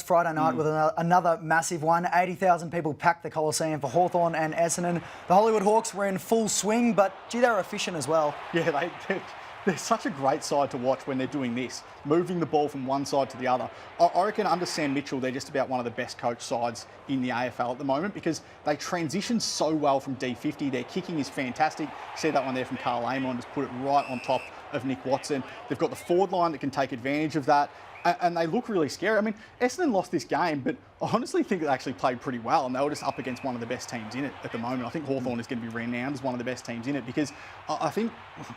Friday night with another massive one. 80,000 people packed the Coliseum for Hawthorn and Essendon. The Hollywood Hawks were in full swing, but gee, they were efficient as well. Yeah, they're such a great side to watch when they're doing this, moving the ball from one side to the other. I reckon under Sam Mitchell, they're just about one of the best coached sides in the AFL at the moment because they transition so well from D50. Their kicking is fantastic. You see that one there from Carl Amon, just put it right on top of Nick Watson. They've got the forward line that can take advantage of that. And they look really scary. I mean, Essendon lost this game, but I honestly think they actually played pretty well, and they were just up against one of the best teams in it at the moment. I think Hawthorn is going to be renowned as one of the best teams in it because I think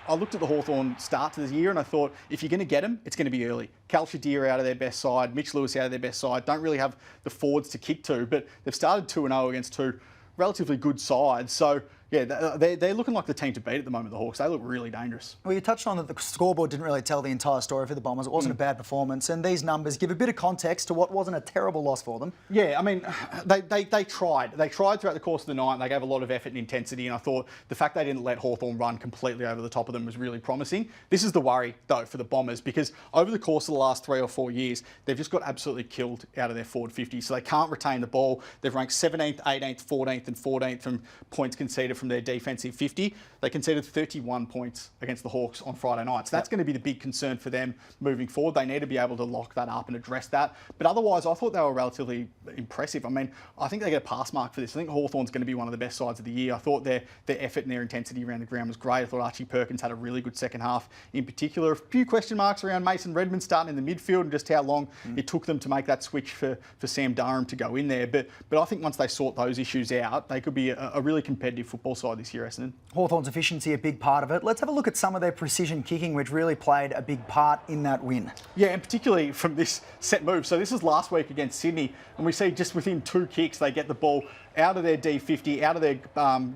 I looked at the Hawthorn start to the year and I thought, if you're going to get them, it's going to be early. Cal Shadir out of their best side, Mitch Lewis out of their best side, don't really have the forwards to kick to, but they've started 2-0 against two relatively good sides. So, yeah, they're looking like the team to beat at the moment, the Hawks. They look really dangerous. Well, you touched on that the scoreboard didn't really tell the entire story for the Bombers. It wasn't a bad performance, and these numbers give a bit of context to what wasn't a terrible loss for them. Yeah, I mean, they tried. They tried throughout the course of the night, and they gave a lot of effort and intensity, and I thought the fact they didn't let Hawthorn run completely over the top of them was really promising. This is the worry, though, for the Bombers, because over the course of the last 3 or 4 years, they've just got absolutely killed out of their forward 50, so they can't retain the ball. They've ranked 17th, 18th, 14th, and 14th from points conceded from their defensive 50. They conceded 31 points against the Hawks on Friday night. So that's going to be the big concern for them moving forward. They need to be able to lock that up and address that. But otherwise, I thought they were relatively impressive. I mean, I think they get a pass mark for this. I think Hawthorn's going to be one of the best sides of the year. I thought their effort and their intensity around the ground was great. I thought Archie Perkins had a really good second half in particular. A few question marks around Mason Redmond starting in the midfield and just how long it took them to make that switch for Sam Durham to go in there. But I think once they sort those issues out, they could be a really competitive football side this year, Essendon. Hawthorn's efficiency a big part of it. Let's have a look at some of their precision kicking, which really played a big part in that win. Yeah, and particularly from this set move. So this is last week against Sydney, and we see just within 2 kicks, they get the ball out of their D50, out of their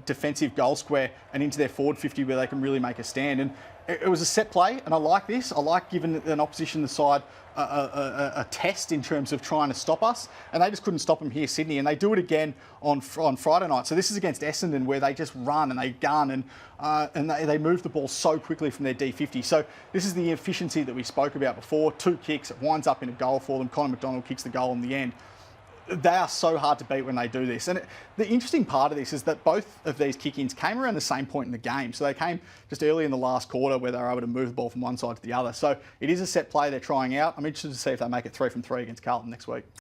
defensive goal square and into their forward 50 where they can really make a stand. And it was a set play, and I like this. I like giving an opposition the side a test in terms of trying to stop us, and they just couldn't stop them here, Sydney, and they do it again on Friday night. So this is against Essendon, where they just run and they gun and they move the ball so quickly from their D50. So this is the efficiency that we spoke about before. 2 kicks, it winds up in a goal for them. Connor McDonald kicks the goal in the end. They are so hard to beat when they do this. And the interesting part of this is that both of these kick-ins came around the same point in the game. So they came just early in the last quarter where they were able to move the ball from one side to the other. So it is a set play they're trying out. I'm interested to see if they make it 3 from 3 against Carlton next week.